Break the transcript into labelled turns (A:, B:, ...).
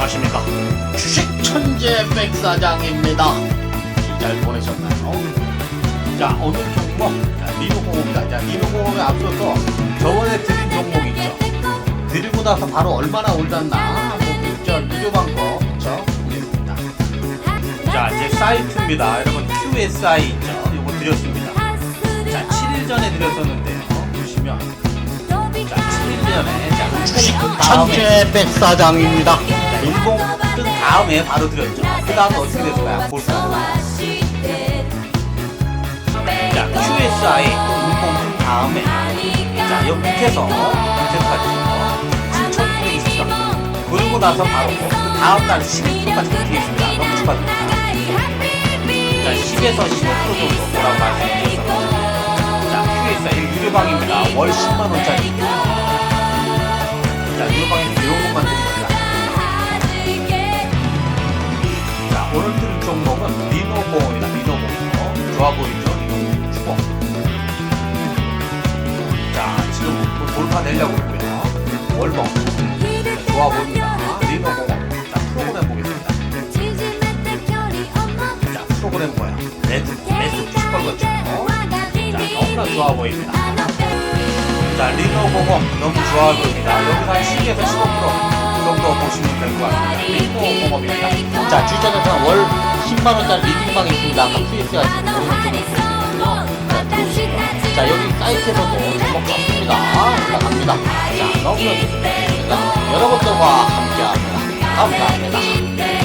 A: 안녕하십니까. 주식 천재 백사장입니다. 잘 보내셨나요? 자, 오늘 종목, 리노공업입니다. 자, 리노공업에 앞서서 저번에 드린 종목 있죠. 드리고 나서 바로 얼마나 올랐나 보겠죠. 리조방거, 그쵸? 드립니다. 자, 제 사이트입니다. 여러분, QSI 있죠. 요거 드렸습니다. 자, 7일 전에 드렸었는데요. 보시면. 자, 7일 전에. 자, 주식 천재 백사장입니다. 일봉 뜬 다음에 바로 드렸죠. 그 다음에 어떻게 됐을까요? 볼까요? 자, QSI 일봉 뜬 다음에 자, 여기 밑에서 그러고 나서 바로 그 다음날 11%까지 급등했습니다. 너무 축하드립니다. 자, 10에서 15% 정도 뭐라고 말씀드렸어요. 자, QSI 유료방입니다. 월 10만원짜리. 자, 유료방에서 이런 것만 드립니다. 자, 오늘 들은 종목은 리노공업입니다. 리노공업. 좋아 보이죠? 리노공업 주공. 자, 지금 돌파 내려고 합니다. 월봉. 좋아 보입니다. 리노공업. 자, 프로그램 보겠습니다. 자, 프로그램 뭐야? 매수 90%죠. 자, 너무나 좋아 보입니다. 자, 리노공업 너무 좋아 보입니다. 여기서 한 10에서 15% 정도 보시면 될 것 같습니다. 리노공업입니다. 자, 주전에서는 월 10만원짜리 리딩방이 있습니다. 아까 QS가 모르는 쪽이 있거든요. 자, 들어오시죠. 자, 여기 사이트에서도 종목 같습니다. 올라갑니다. 자, 너무나 좋습니다. 여러분들과 함께합니다. 감사합니다.